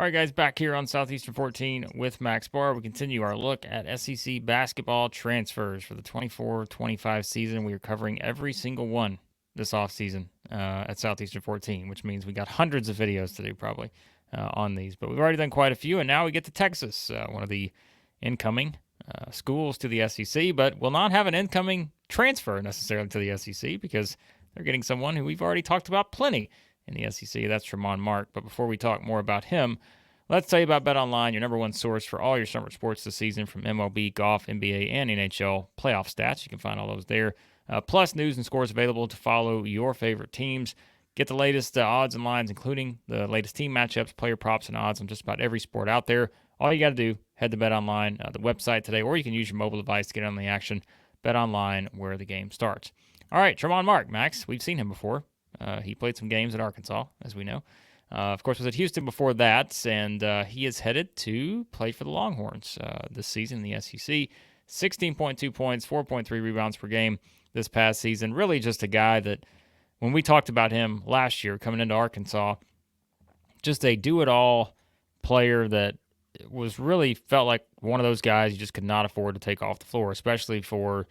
All right, guys, back here on Southeastern 14 with Max Barr. We continue our look at SEC basketball transfers for the 24-25 season. We are covering every single one this offseason at Southeastern 14, which means we got hundreds of videos to do probably on these. But we've already done quite a few, and now we get to Texas, one of the incoming schools to the SEC, but will not have an incoming transfer necessarily to the SEC because they're getting someone who we've already talked about plenty in the SEC. That's Tramon Mark. But before we talk more about him, let's tell you about BetOnline, your number one source for all your summer sports this season, from MLB, golf, NBA, and NHL playoff stats. You can find all those there. Plus news and scores available to follow your favorite teams. Get the latest odds and lines, including the latest team matchups, player props, and odds on just about every sport out there. All you got to do, head to BetOnline, the website today, or you can use your mobile device to get on the action. BetOnline, where the game starts. All right, Tramon Mark, Max, we've seen him before. He played some games at Arkansas, as we know. Of course, was at Houston before that, and he is headed to play for the Longhorns this season in the SEC. 16.2 points, 4.3 rebounds per game this past season. Really just a guy that, when we talked about him last year coming into Arkansas, just a do-it-all player that was really felt like one of those guys you just could not afford to take off the floor, especially for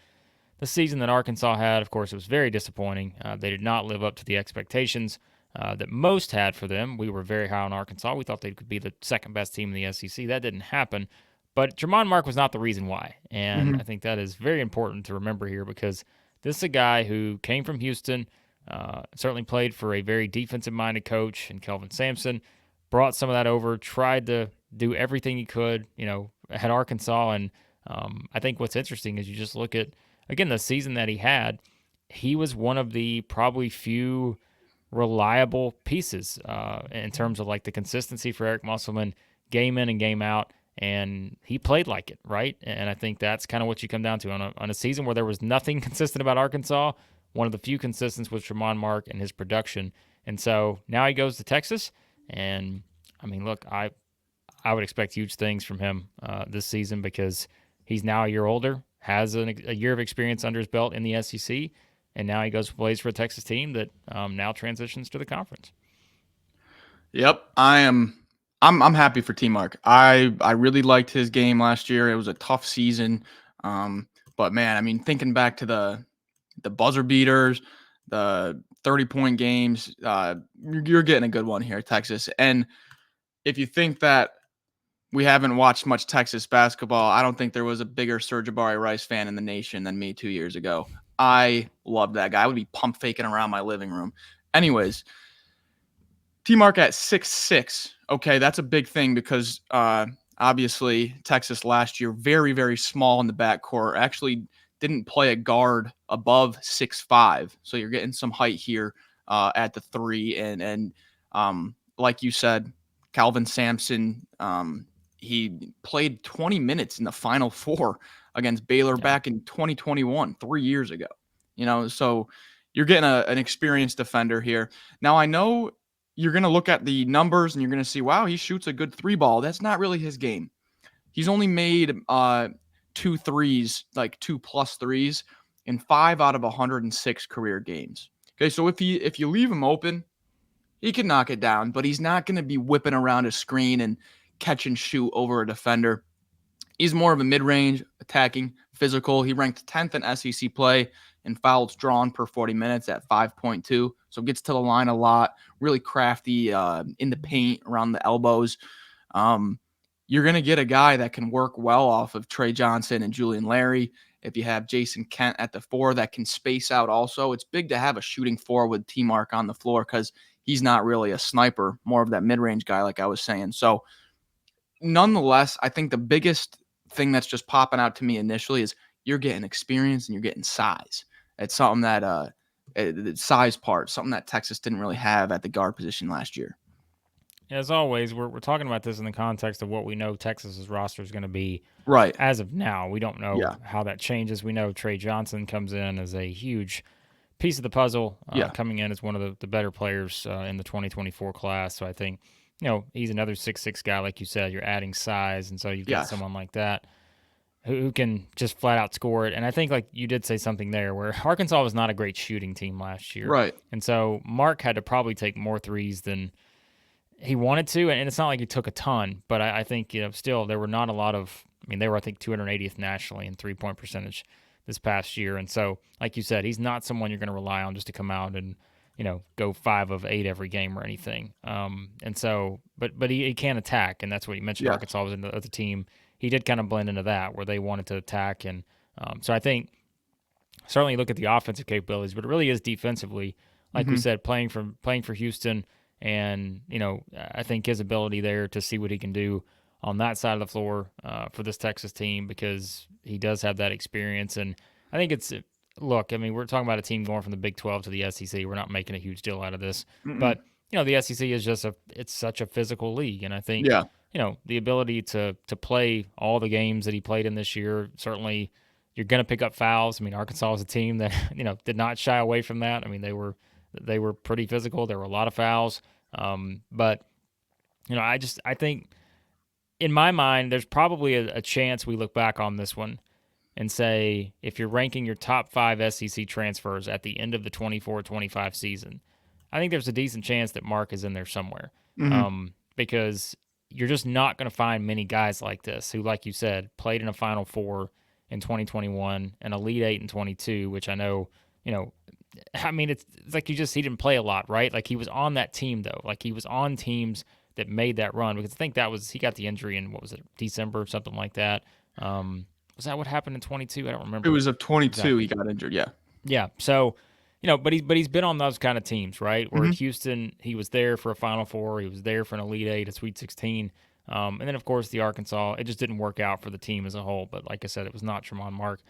the season that Arkansas had. Of course, it was very disappointing. They did not live up to the expectations that most had for them. We were very high on Arkansas. We thought they could be the second best team in the SEC. That didn't happen. But Tramon Mark was not the reason why. And I think that is very important to remember here, because this is a guy who came from Houston, certainly played for a very defensive-minded coach in Kelvin Sampson, brought some of that over, tried to do everything he could, at Arkansas. And I think what's interesting is you just look at, again, the season that he had. He was one of the probably few reliable pieces in terms of like the consistency for Eric Musselman, game in and game out, and he played like it, right? And I think that's kind of what you come down to on a season where there was nothing consistent about Arkansas. One of the few consistents was Tramon Mark and his production. And so now he goes to Texas, and I mean, look, I would expect huge things from him this season, because he's now a year older, has a year of experience under his belt in the SEC, and now he goes and plays for a Texas team that now transitions to the conference. Yep, I'm happy for T Mark. I really liked his game last year. It was a tough season, but man, I mean, thinking back to the buzzer beaters, the 30-point games, you're getting a good one here, Texas. And if you think that we haven't watched much Texas basketball, I don't think there was a bigger Sir'Jabari Rice fan in the nation than me 2 years ago. I loved that guy. I would be pump faking around my living room. Anyways, T-Mark at 6'6". Okay, that's a big thing, because obviously Texas last year, very, very small in the backcourt. Actually didn't play a guard above 6'5". So you're getting some height here at the three. And like you said, Calvin Sampson, he played 20 minutes in the Final Four against Baylor back in 2021, 3 years ago. So you're getting an experienced defender here. Now, I know you're going to look at the numbers and you're going to see, wow, he shoots a good three ball. That's not really his game. He's only made 2 threes, like 2+ threes, in 5 out of 106 career games. Okay, so if you leave him open, he can knock it down, but he's not going to be whipping around a screen and catch and shoot over a defender. He's more of a mid-range, attacking, physical. He ranked 10th in SEC play in fouls drawn per 40 minutes at 5.2. So gets to the line a lot, really crafty in the paint, around the elbows. You're going to get a guy that can work well off of Trey Johnson and Julian Larry. If you have Jason Kent at the 4 that can space out also, it's big to have a shooting 4 with T-Mark on the floor, because he's not really a sniper, more of that mid-range guy like I was saying. So nonetheless, I think the biggest thing that's just popping out to me initially is you're getting experience and you're getting size. It's something that the size part, something that Texas didn't really have at the guard position last year. As always, we're talking about this in the context of what we know Texas's roster is going to be right as of now. We don't know how that changes. We know Trey Johnson comes in as a huge piece of the puzzle, coming in as one of the better players in the 2024 class. So I think, he's another 6'6" guy, like you said. You're adding size, and so you've got someone like that who can just flat out score it. And I think, like you did say something there, where Arkansas was not a great shooting team last year. Right. And so Mark had to probably take more threes than he wanted to, and it's not like he took a ton, but I think still there were not a lot of. I mean, they were I think 280th nationally in 3-point percentage this past year, and so like you said, he's not someone you're going to rely on just to come out and go 5 of 8 every game or anything. And so, but he can attack, and that's what you mentioned. Yes. Arkansas was in the team. He did kind of blend into that where they wanted to attack, and so I think certainly look at the offensive capabilities, but it really is defensively, like we said, playing for Houston. And I think his ability there to see what he can do on that side of the floor for this Texas team, because he does have that experience. And I think look, I mean, we're talking about a team going from the Big 12 to the SEC. We're not making a huge deal out of this, but the SEC is it's such a physical league, and I think Yeah. the ability to play all the games that he played in this year, certainly you're going to pick up fouls. I mean, Arkansas was a team that did not shy away from that. I mean, they were pretty physical. There were a lot of fouls. But I think in my mind, there's probably a chance we look back on this one and say, if you're ranking your top 5 SEC transfers at the end of the 24-25 season, I think there's a decent chance that Mark is in there somewhere. Because you're just not going to find many guys like this who, like you said, played in a Final Four in 2021, an Elite Eight in 22, which I know, I mean, it's like he didn't play a lot, right? Like he was on that team though. Like he was on teams that made that run, because I think he got the injury in, what was it, December or something like that. Was that what happened in 22? I don't remember. It was of 22 exactly. he got injured, yeah. Yeah. So, but he's been on those kind of teams, right? Where at Houston, he was there for a Final Four, he was there for an Elite Eight, a Sweet 16. And then of course the Arkansas, it just didn't work out for the team as a whole. But like I said, it was not Tramon Mark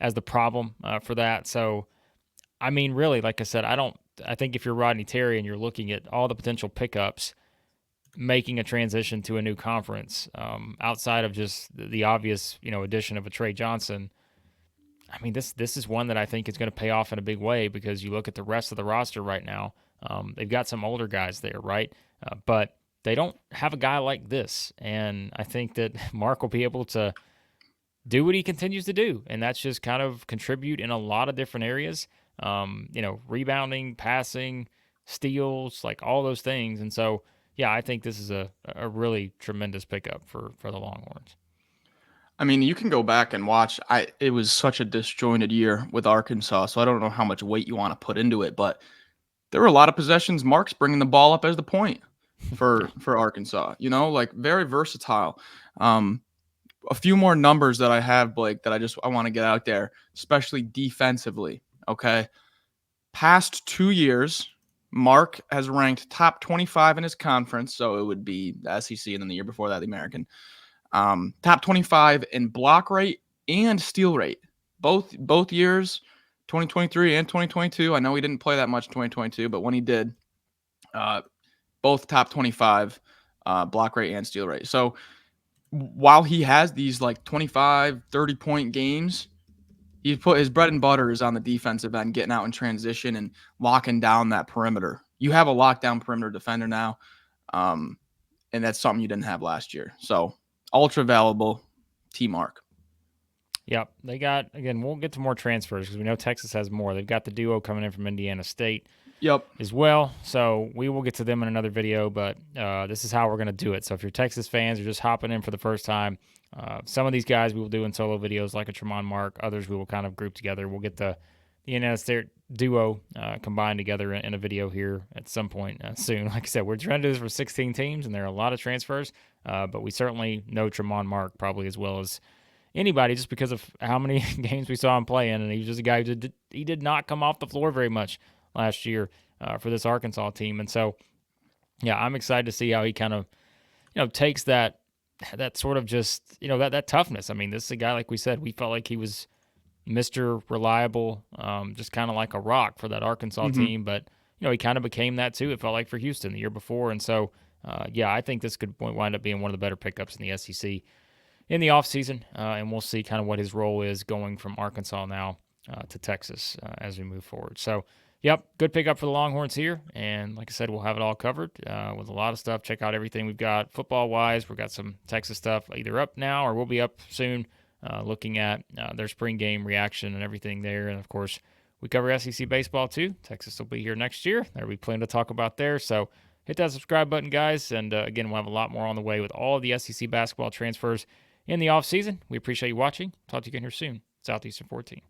as the problem for that. So, I mean, really, like I said, I think if you're Rodney Terry and you're looking at all the potential pickups, making a transition to a new conference, outside of just the obvious, addition of a Trey Johnson, I mean, this is one that I think is going to pay off in a big way, because you look at the rest of the roster right now. They've got some older guys there, right? But they don't have a guy like this, and I think that Mark will be able to do what he continues to do, and that's just kind of contribute in a lot of different areas. Rebounding, passing, steals, like all those things. And so, yeah, I think this is a really tremendous pickup for the Longhorns. I mean, you can go back and watch. It was such a disjointed year with Arkansas, so I don't know how much weight you want to put into it, but there were a lot of possessions Mark's bringing the ball up as the point for Arkansas. Like very versatile. A few more numbers that I have, Blake, that I want to get out there, especially defensively. Okay, past 2 years, Mark has ranked top 25 in his conference, so it would be the SEC, and then the year before that, the American. Top 25 in block rate and steal rate, both years, 2023 and 2022. I know he didn't play that much in 2022, but when he did, both top 25 block rate and steal rate. So while he has these like 25, 30-point games, he put his bread and butter is on the defensive end, getting out in transition and locking down that perimeter. You have a lockdown perimeter defender now, and that's something you didn't have last year. So ultra valuable, T-Mark. Yep. They got, again, we'll get to more transfers because we know Texas has more. They've got the duo coming in from Indiana State as well. So we will get to them in another video, but this is how we're going to do it. So if you're Texas fans, you're just hopping in for the first time, some of these guys we will do in solo videos like a Tramon Mark. Others we will kind of group together. We'll get the Indiana State duo combined together in a video here at some point soon. Like I said, we're trying to do this for 16 teams, and there are a lot of transfers, but we certainly know Tramon Mark probably as well as anybody, just because of how many games we saw him play in. And he was just a guy who did not come off the floor very much last year for this Arkansas team. And so, yeah, I'm excited to see how he kind of, takes that sort of just, that toughness. I mean, this is a guy, like we said, we felt like he was Mr. Reliable, just kind of like a rock for that Arkansas team. But, he kind of became that too, it felt like, for Houston the year before. And so, yeah, I think this could wind up being one of the better pickups in the SEC in the offseason, and we'll see kind of what his role is going from Arkansas now to Texas as we move forward. So, yep, good pickup for the Longhorns here, and like I said, we'll have it all covered with a lot of stuff. Check out everything we've got football-wise. We've got some Texas stuff either up now or we'll be up soon, looking at their spring game reaction and everything there. And, of course, we cover SEC baseball too. Texas will be here next year. There'll be plenty to talk about there. So Hit that subscribe button, guys. And again, we'll have a lot more on the way with all of the SEC basketball transfers in the offseason. We appreciate you watching. Talk to you again here soon. Southeastern 14.